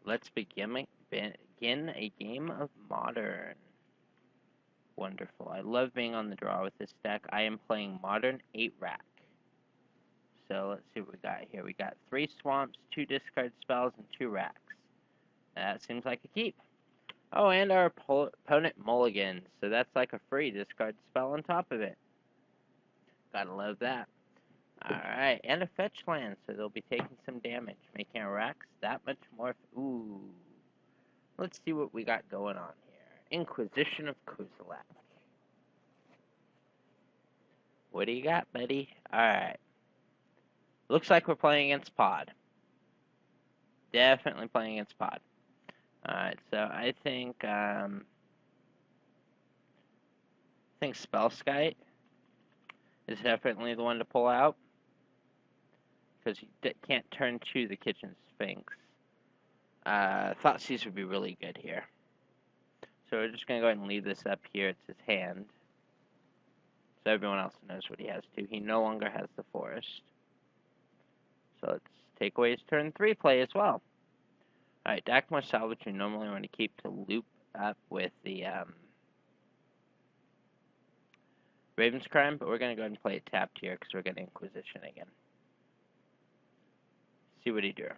Let's begin a game of Modern. Wonderful. I love being on the draw with this deck. I am playing Modern 8 Rack. So let's see what we got here. We got 3 Swamps, 2 Discard Spells, and 2 Racks. That seems like a keep. Oh, and our opponent mulligans. So that's like a free discard spell on top of it. Gotta love that. Alright, and a fetch land, so they'll be taking some damage, making our racks that much more. Ooh. Let's see what we got going on here. Inquisition of Kozilek. What do you got, buddy? Alright. Looks like we're playing against Pod. Definitely playing against Pod. Alright, so I think Spellskite is definitely the one to pull out, because you can't turn to the Kitchen Sphinx. Thoughtseize would be really good here. So we're just going to go ahead and leave this up here. It's his hand. So everyone else knows what he has to. He no longer has the forest. So let's take away his turn 3 play as well. Alright, Dakmor Salvage we normally want to keep to loop up with the Raven's Crime, but we're going to go ahead and play it tapped here because we're going to Inquisition again. See what he drew.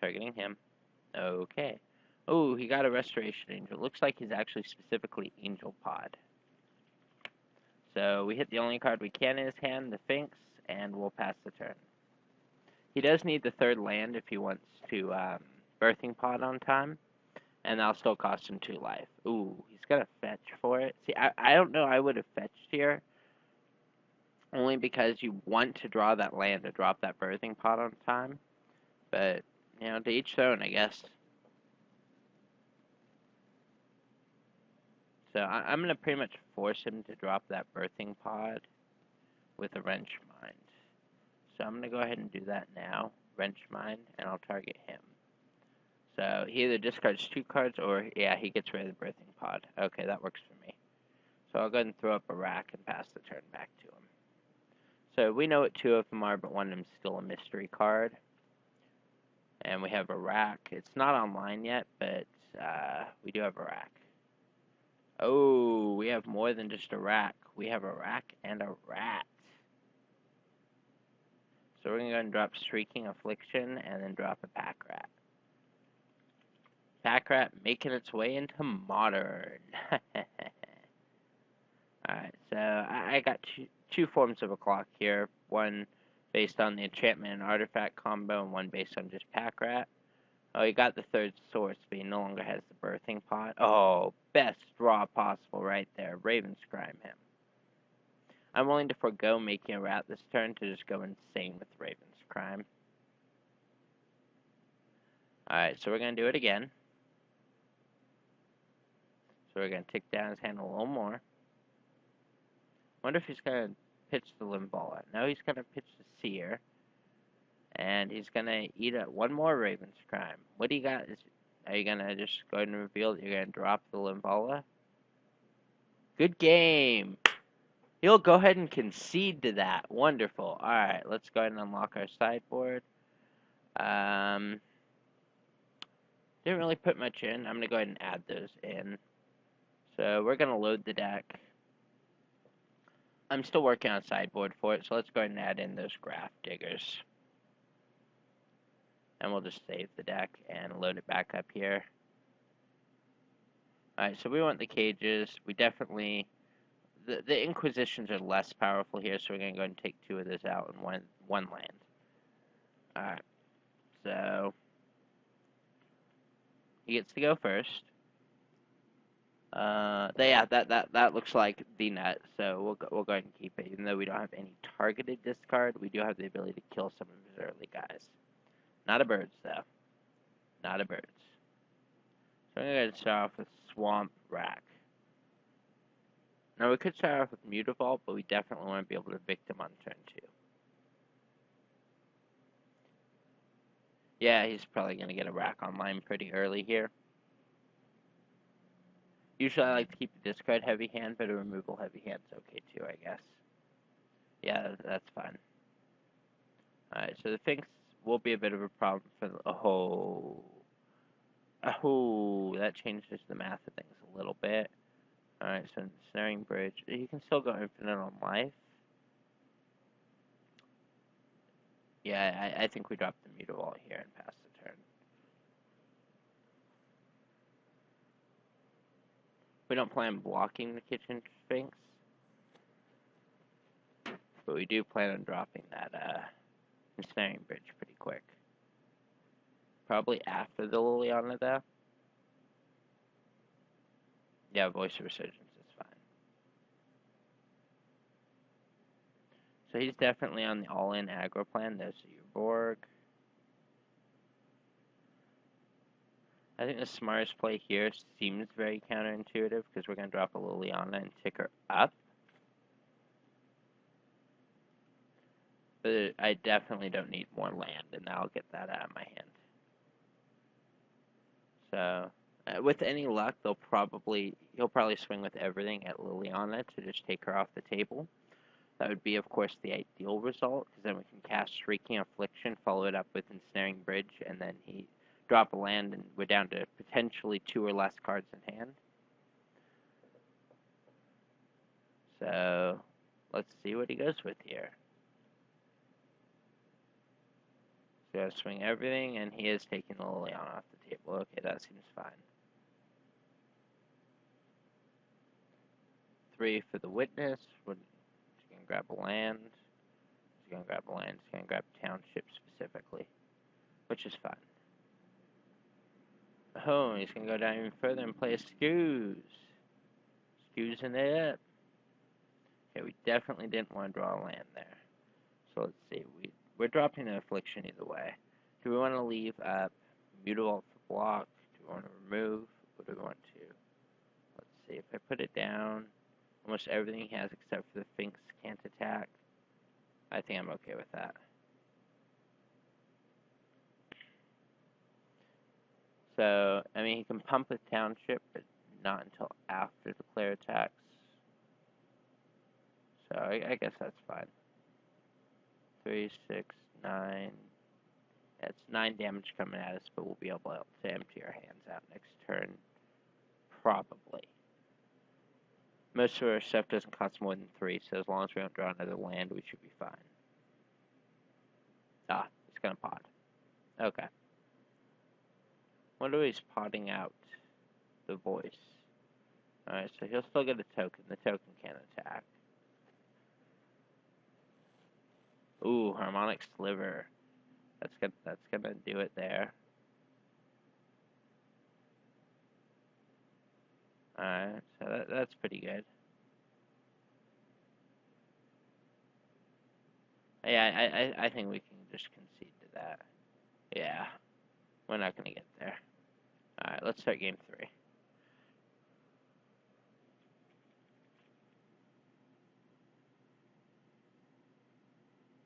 Targeting him. Okay. Oh, he got a Restoration Angel. Looks like he's actually specifically Angel Pod. So we hit the only card we can in his hand, the Sphinx, and we'll pass the turn. He does need the 3rd land if he wants to Birthing Pod on time, and that'll still cost him 2 life. Ooh, he's going to fetch for it. See, I don't know, I would have fetched here, only because you want to draw that land to drop that Birthing Pod on time, but, you know, to each their own, I guess. So I'm going to pretty much force him to drop that Birthing Pod with a Wrench Mind. So I'm going to go ahead and do that now. Wrench Mind, and I'll target him. So he either discards 2 cards or, yeah, he gets rid of the Birthing Pod. Okay, that works for me. So I'll go ahead and throw up a rack and pass the turn back to him. So we know what 2 of them are, but one of them is still a mystery card. And we have a rack. It's not online yet, but we do have a rack. Oh, we have more than just a rack. We have a rack and a rat. So we're going to go ahead and drop Shrieking Affliction and then drop a Pack Rat. Pack Rat making its way into Modern. Alright, so I got two forms of a clock here. One based on the enchantment and artifact combo, and one based on just Pack Rat. Oh, he got the 3rd source, but he no longer has the Birthing Pod. Oh, best draw possible right there. Raven's Crime him. I'm willing to forego making a rat this turn to just go insane with Raven's Crime. Alright, so we're going to do it again. So we're going to tick down his hand a little more. Wonder if he's going to pitch the Limbala. No, he's going to pitch the Seer. And he's going to eat one more Raven's Crime. What do you got? Are you going to just go ahead and reveal that you're going to drop the Limbala? Good game! He'll go ahead and concede to that. Wonderful. Alright, let's go ahead and unlock our sideboard. Didn't really put much in. I'm going to go ahead and add those in. So we're going to load the deck. I'm still working on sideboard for it, so let's go ahead and add in those Graph Diggers. And we'll just save the deck and load it back up here. Alright, so we want the cages. We definitely... The Inquisitions are less powerful here, so we're going to go ahead and take 2 of those out and one land. Alright, so... He gets to go first. Yeah, that looks like the nut, so we'll go ahead and keep it. Even though we don't have any targeted discard, we do have the ability to kill some of his early guys. Not a birds, though. Not a birds. So I'm going to start off with Swamp Rack. Now, we could start off with Mutavault, but we definitely want to be able to evict him on turn 2. Yeah, he's probably going to get a rack online pretty early here. Usually I like to keep a discard heavy hand, but a removal heavy hand's okay too, I guess. Yeah, that's fine. Alright, so the Sphinx will be a bit of a problem for the, that changes the math of things a little bit. Alright, so Snaring Bridge, you can still go infinite on life. Yeah, I think we dropped the Mutavault here and pass the turn. We don't plan blocking the Kitchen Sphinx, but we do plan on dropping that Ensnaring Bridge pretty quick. Probably after the Liliana, though. Yeah, Voice of Resurgence is fine. So he's definitely on the all-in aggro plan. There's your Borg. I think the smartest play here seems very counterintuitive because we're going to drop a Liliana and tick her up. But I definitely don't need more land, and I'll get that out of my hand. So, with any luck, he'll probably swing with everything at Liliana to just take her off the table. That would be, of course, the ideal result, because then we can cast Shrieking Affliction, follow it up with Ensnaring Bridge, and then he drop a land, and we're down to potentially 2 or less cards in hand. So, let's see what he goes with here. So, swing everything, and he is taking the Liliana off the table. Okay, that seems fine. 3 for the Witness. He's going to grab a land. He's going to grab a land. He's going to grab Township specifically, which is fine. Oh, he's going to go down even further and play a Skews. Skews in it. Okay, we definitely didn't want to draw a land there. So let's see. We're dropping an Affliction either way. Do we want to leave up Mutavault for block? Do we want to remove? What do we want to? Let's see. If I put it down, almost everything he has except for the Sphinx can't attack. I think I'm okay with that. So, I mean, he can pump with Township, but not until after the player attacks. So, I guess that's fine. 3, 6, 9. That's 9 damage coming at us, but we'll be able to empty our hands out next turn. Probably. Most of our stuff doesn't cost more than 3, so as long as we don't draw another land, we should be fine. Ah, it's gonna pot. Okay. Wonder if he's potting out the Voice. Alright, so he'll still get a token. The token can't attack. Ooh, Harmonic Sliver. That's gonna do it there. Alright, so that's pretty good. Yeah, I think we can just concede to that. Yeah, we're not gonna get there. Alright, let's start game 3.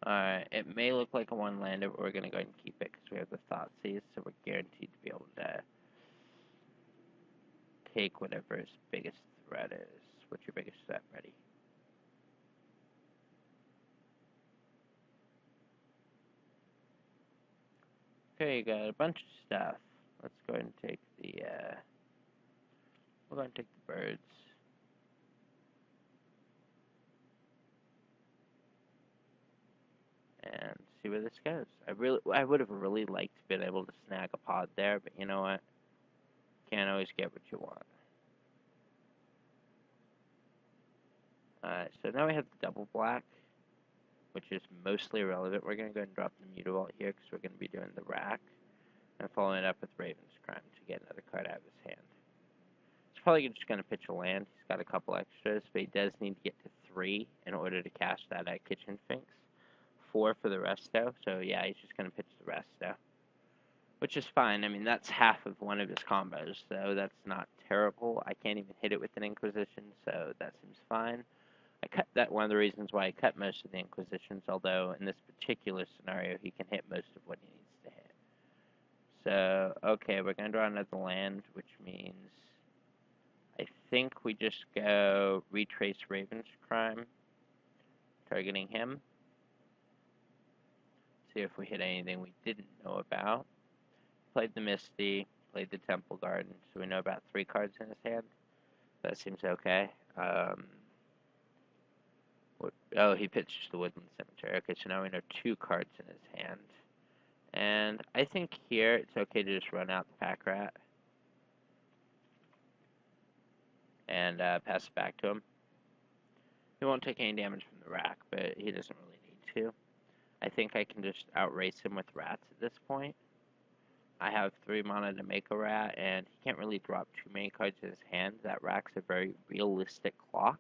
Alright, it may look like a one-lander, but we're gonna go ahead and keep it because we have the Thoughtseize, so we're guaranteed to be able to take whatever his biggest threat is. What's your biggest threat? Ready? Okay, you got a bunch of stuff. Let's go ahead and take the, we're going to take the birds. And see where this goes. I would have really liked to been able to snag a pod there, but you know what? Can't always get what you want. Alright, so now we have the double black, which is mostly irrelevant. We're going to go ahead and drop the Mutavault here because we're going to be doing the rack. And following it up with Raven's Crime to get another card out of his hand. He's probably just going to pitch a land. He's got a couple extras, but he does need to get to 3 in order to cast that Kitchen Sphinx. 4 for the Resto, so yeah, he's just going to pitch the Resto. Which is fine. I mean, that's half of one of his combos, so that's not terrible. I can't even hit it with an Inquisition, so that seems fine. I cut that one of the reasons why I cut most of the Inquisitions, although in this particular scenario, he can hit most of what he needs to hit. So, okay, we're going to draw another land, which means I think we just go retrace Raven's Crime, targeting him. see if we hit anything we didn't know about. Played the Misty, played the Temple Garden, so we know about 3 cards in his hand. That seems okay. Oh, he pitched the Woodland Cemetery. Okay, so now we know 2 cards in his hand. And I think here it's okay to just run out the Pack Rat and pass it back to him. He won't take any damage from the rack, but he doesn't really need to. I think I can just outrace him with rats at this point. I have 3 mana to make a rat, and he can't really drop too many cards in his hand. That rack's a very realistic clock.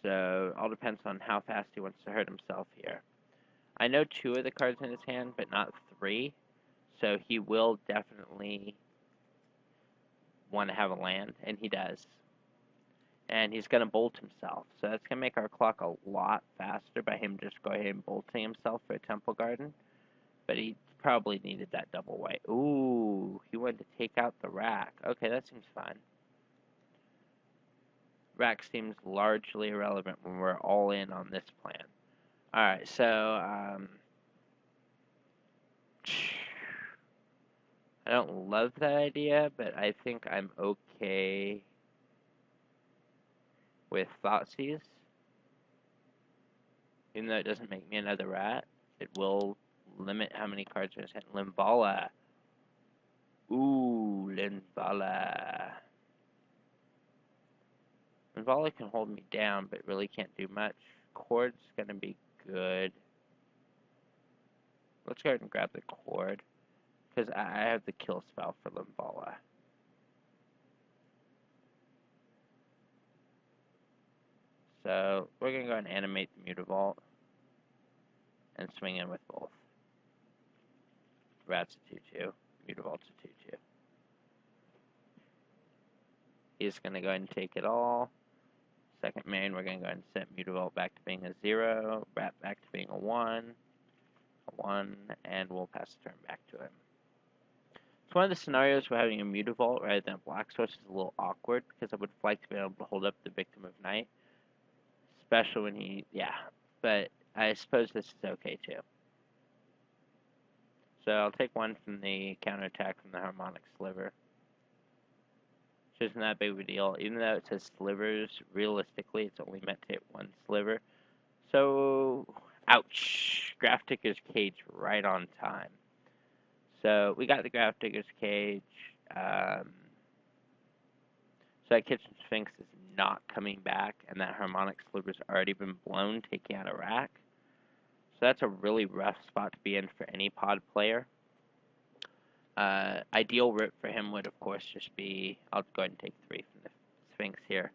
So, all depends on how fast he wants to hurt himself here. I know 2 of the cards in his hand, but not 3. So he will definitely want to have a land, and he does. And he's going to bolt himself. So that's going to make our clock a lot faster by him just going ahead and bolting himself for a Temple Garden. But he probably needed that double white. Ooh, he wanted to take out the rack. Okay, that seems fine. Rack seems largely irrelevant when we're all in on this plan. Alright, so, I don't love that idea, but I think I'm okay with Thoughtseize. Even though it doesn't make me another rat, it will limit how many cards are sent. Linvala. Ooh, Linvala. Linvala can hold me down, but really can't do much. Chord's gonna be good. Let's go ahead and grab the Chord, because I have the kill spell for Linvala. So, we're gonna go and animate the Mutavault and swing in with both. Rat's a 2-2, Mutavault's a 2-2. He's gonna go ahead and take it all. Second main, we're going to go ahead and set Mutavault back to being a 0, Rat back to being a 1, and we'll pass the turn back to him. So one of the scenarios where having a Mutavault rather than a Black Source is a little awkward, because I would like to be able to hold up the Victim of Night, especially when he, but I suppose this is okay too. So I'll take 1 from the counterattack from the Harmonic Sliver. Which isn't that big of a deal. Even though it says slivers, realistically, it's only meant to hit 1 sliver. So, ouch! Grafdigger's Cage right on time. So, we got the Grafdigger's Cage. So that Kitchen Sphinx is not coming back, and that Harmonic Sliver's already been blown, taking out a rack. So that's a really rough spot to be in for any pod player. Ideal rip for him would, of course, just be, I'll go ahead and take 3 from the Sphinx here,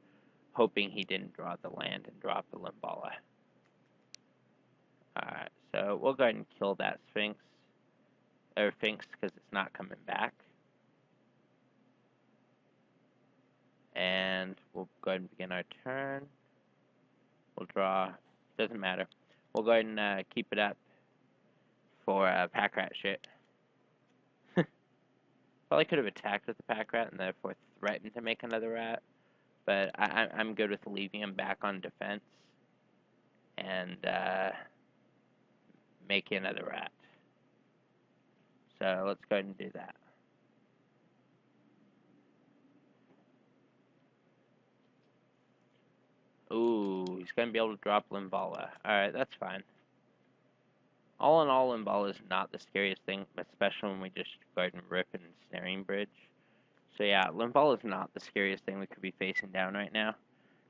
hoping he didn't draw the land and drop the Linvala. Alright, so we'll go ahead and kill that Sphinx, because it's not coming back. And we'll go ahead and begin our turn. We'll draw, doesn't matter. We'll go ahead and keep it up for Pack Rat shit. Probably could have attacked with the Pack Rat and therefore threatened to make another rat, but I'm good with leaving him back on defense and making another rat. So let's go ahead and do that. Ooh, he's going to be able to drop Linvala. Alright, that's fine. All in all, Linvala is not the scariest thing, especially when we just go ahead and rip and Snaring Bridge. So yeah, Linvala is not the scariest thing we could be facing down right now.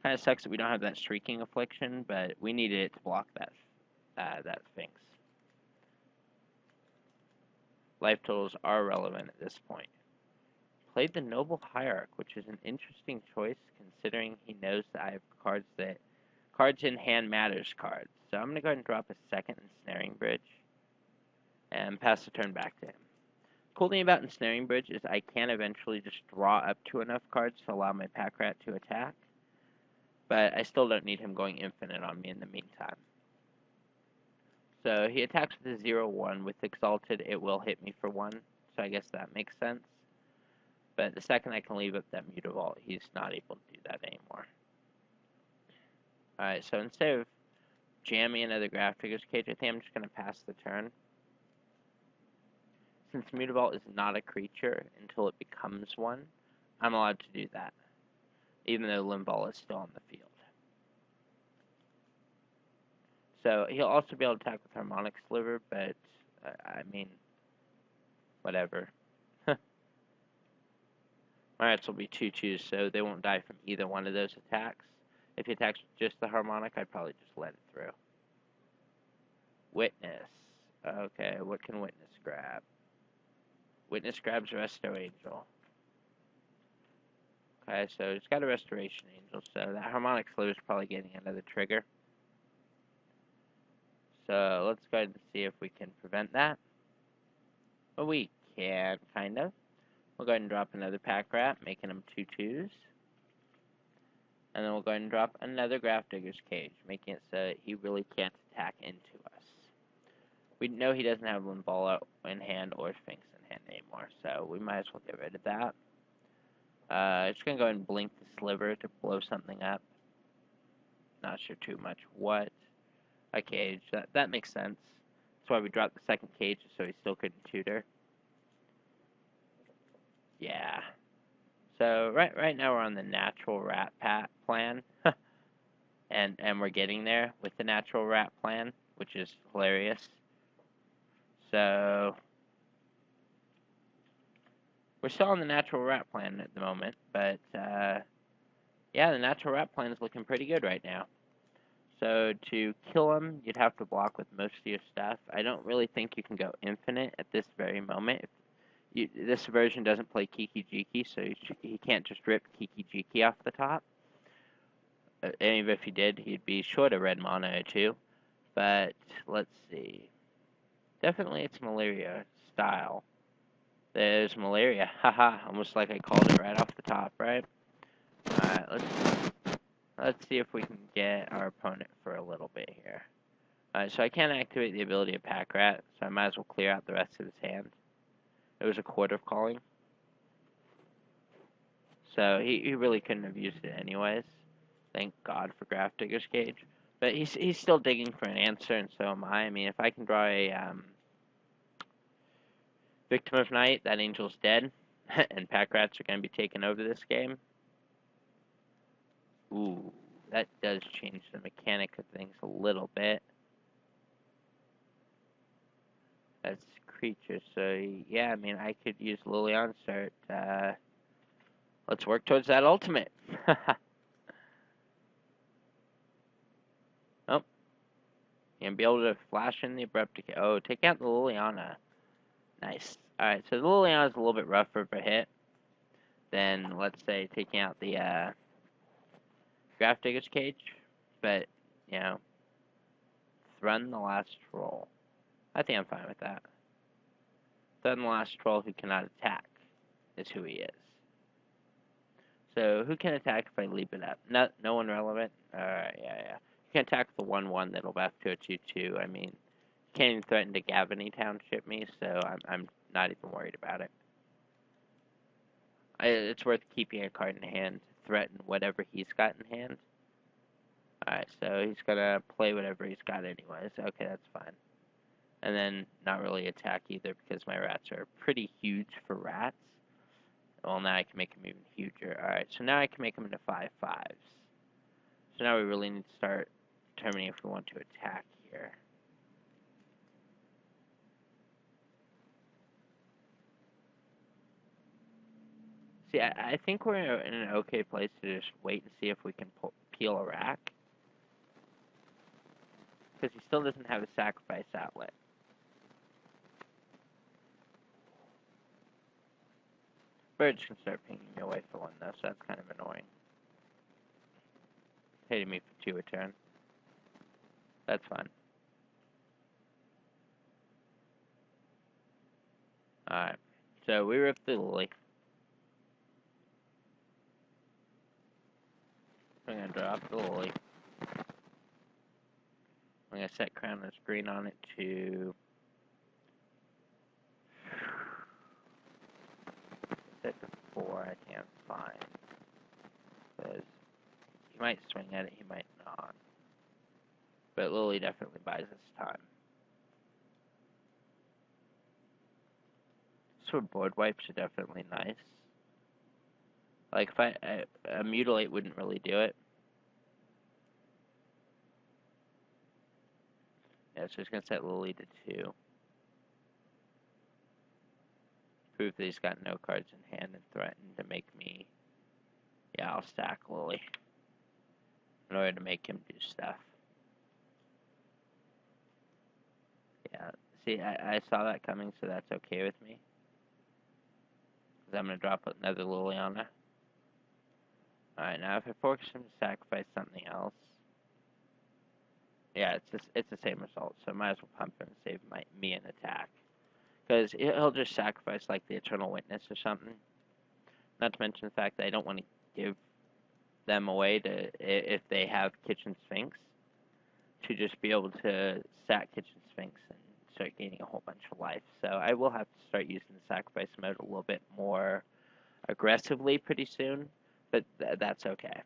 Kind of sucks that we don't have that Shrieking Affliction, but we needed it to block that Sphinx. Life totals are relevant at this point. Played the Noble Hierarch, which is an interesting choice considering he knows that I have cards in hand matters cards. So I'm going to go ahead and drop a second Ensnaring Bridge and pass the turn back to him. Cool thing about Ensnaring Bridge is I can eventually just draw up to enough cards to allow my Pack Rat to attack, but I still don't need him going infinite on me in the meantime. So he attacks with a 0-1. With Exalted, it will hit me for 1, so I guess that makes sense. But the second I can leave up that Mutavault, he's not able to do that anymore. Alright, so instead of jam me another Grafdigger's Cage. I think I'm just going to pass the turn. Since Mutavault is not a creature until it becomes one, I'm allowed to do that, even though Limbaugh is still on the field. So he'll also be able to attack with Harmonic Sliver, but, I mean, whatever. My rats will be 2/2s, so they won't die from either one of those attacks. If he attacks with just the Harmonic, I'd probably just let it through. Witness. Okay, what can Witness grab? Witness grabs Resto Angel. Okay, so it's got a Restoration Angel, so that Harmonic Sliver is probably getting another trigger. So let's go ahead and see if we can prevent that. Well, we can, kind of. We'll go ahead and drop another Pack Rat, making them 2/2s. And then we'll go ahead and drop another Grafdigger's Cage, making it so that he really can't attack into us. We know he doesn't have Limbaugh in hand or Sphinx in hand anymore, so we might as well get rid of that. Just going to go ahead and blink the Sliver to blow something up. Not sure too much what. A cage. That makes sense. That's why we dropped the second cage, so he still couldn't tutor. Yeah. So right now we're on the natural rat plan, and we're getting there with the natural rat plan, which is hilarious. So we're still on the natural rat plan at the moment, but yeah, the natural rat plan is looking pretty good right now. So to kill him, you'd have to block with most of your stuff. I don't really think you can go infinite at this very moment. This version doesn't play Kiki-Jiki, so he can't just rip Kiki-Jiki off the top. And even if he did, he'd be short of red mono too. But let's see. Definitely it's Malaria style. There's Malaria. Haha, almost like I called it right off the top, right? Alright, let's see if we can get our opponent for a little bit here. Alright, so I can't activate the ability of Pack Rat, so I might as well clear out the rest of his hand. It was a Quarter of Calling. So he really couldn't have used it anyways. Thank God for Grafdigger's Cage. But he's still digging for an answer, and so am I. I mean, if I can draw a Victim of Night, that angel's dead, and Pack Rats are going to be taking over this game. Ooh, that does change the mechanic of things a little bit. That's creature, so yeah, I mean, I could use Liliana Start. Let's work towards that ultimate. Oh, and be able to flash in the Abrupt Decay. Oh, take out the Liliana. Nice. Alright, so the Liliana is a little bit rougher of a hit than, let's say, taking out the Grafdigger's Cage. But, you know, Thrun the Last Troll. I think I'm fine with that. Thrun the Last Troll who cannot attack is who he is. So, who can attack if I leave it up? No one relevant? Alright, yeah. You can attack the 1/1 that'll back to a 2/2. I mean, you can't even threaten to Gavany Township me, so I'm not even worried about it. It's worth keeping a card in hand to threaten whatever he's got in hand. Alright, so he's gonna play whatever he's got anyways. Okay, that's fine. And then not really attack either because my rats are pretty huge for rats. Well, now I can make them even huger. Alright, so now I can make them into 5/5s. So now we really need to start determining if we want to attack here. See, I think we're in an okay place to just wait and see if we can peel a rack. Because he still doesn't have a sacrifice outlet. Birds can start pinging me away for one, though, so that's kind of annoying. Hitting me for 2 a turn. That's fine. Alright, so we ripped the Lily. I'm going to drop the Lily. I'm going to set Crownless Green on it to... set to 4, I can't find. Because he might swing at it, he might not. But Lily definitely buys us time. Sword board wipes are definitely nice. Like, if a Mutilate wouldn't really do it. Yeah, so he's going to set Lily to 2. Prove that he's got no cards in hand and threaten to make me... Yeah, I'll stack Lily in order to make him do stuff. Yeah, see, I saw that coming, so that's okay with me. Because I'm going to drop another Lily on her. Alright, now if I force him to sacrifice something else... Yeah, it's the same result, so I might as well pump him and save me an attack. Because he'll just sacrifice, like, the Eternal Witness or something. Not to mention the fact that I don't want to give them away to, if they have Kitchen Sphinx, to just be able to sack Kitchen Sphinx and start gaining a whole bunch of life. So I will have to start using the sacrifice mode a little bit more aggressively pretty soon, but that's okay.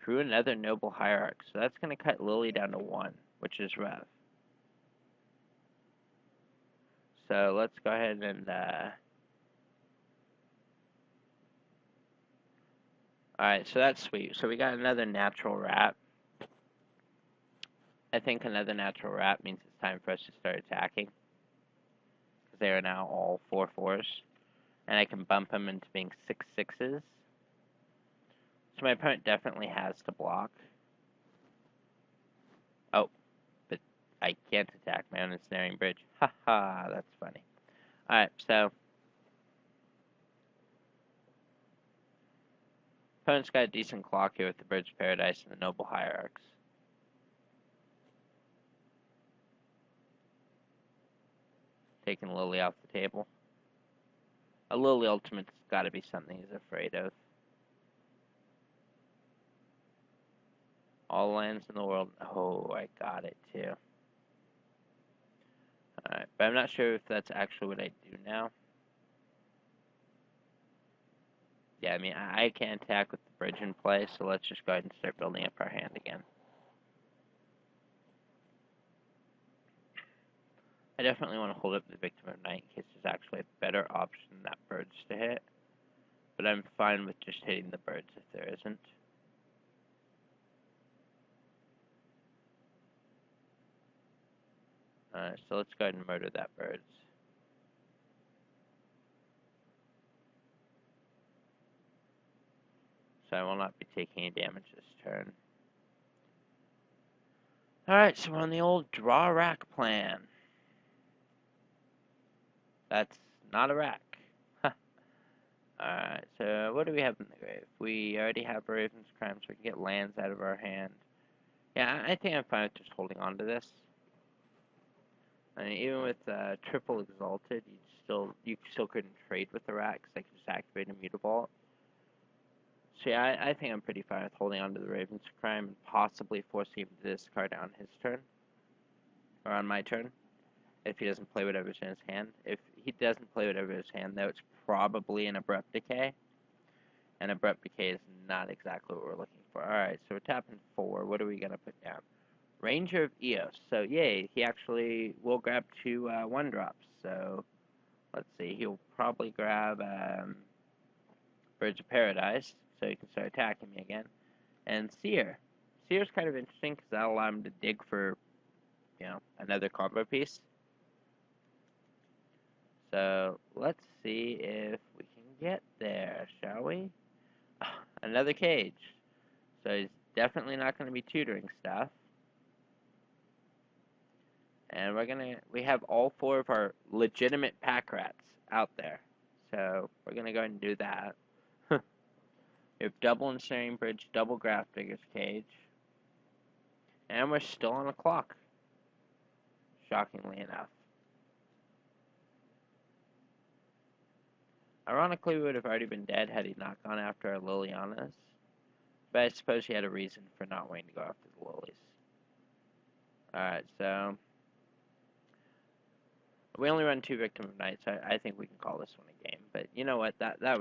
Drew another Noble Hierarch, so that's going to cut Lily down to 1, which is rough. So let's go ahead and... Alright, so that's sweet. So we got another natural rat. I think another natural rat means it's time for us to start attacking. Because they are now all 4/4s. And I can bump them into being 6/6s. So my opponent definitely has to block. Oh, but I can't attack my own Ensnaring Bridge. Haha, that's funny. Alright, so... Opponent's got a decent clock here with the Birds of Paradise and the Noble Hierarchs. Taking Lily off the table. A Lily Ultimate's got to be something he's afraid of. All lands in the world. Oh, I got it too. Alright, but I'm not sure if that's actually what I do now. Yeah, I mean, I can't attack with the bridge in play, so let's just go ahead and start building up our hand again. I definitely want to hold up the Victim of Night in case there's actually a better option than that birds to hit. But I'm fine with just hitting the birds if there isn't. So let's go ahead and murder that birds. So I will not be taking any damage this turn. Alright, so we're on the old draw rack plan. That's not a rack. Alright, so what do we have in the grave? We already have Raven's Crime, so we can get lands out of our hand. Yeah, I think I'm fine with just holding on to this. I mean, even with triple exalted, you still couldn't trade with the rat because I could just activate a Mutavault. So yeah, I think I'm pretty fine with holding on to the Raven's Crime and possibly forcing him to discard on his turn. Or on my turn. If he doesn't play whatever's in his hand. If he doesn't play whatever's in his hand, though, it's probably an Abrupt Decay. And Abrupt Decay is not exactly what we're looking for. Alright, so we're tapping 4. What are we going to put down? Ranger of Eos. So, yay, he actually will grab 2 1-drops. So, let's see. He'll probably grab Birds of Paradise, so he can start attacking me again. And Seer. Seer's kind of interesting because that'll allow him to dig for, another combo piece. So, let's see if we can get there, shall we? Another cage. So he's definitely not going to be tutoring stuff. And we have all 4 of our legitimate pack rats out there. So we're going to go ahead and do that. We have double Ensnaring Bridge, double Grafdigger's Cage. And we're still on the clock. Shockingly enough. Ironically, we would have already been dead had he not gone after our Lilianas. But I suppose he had a reason for not wanting to go after the Lilies. Alright, so... We only run 2 Victim of Night, so I think we can call this one a game. But you know what? That was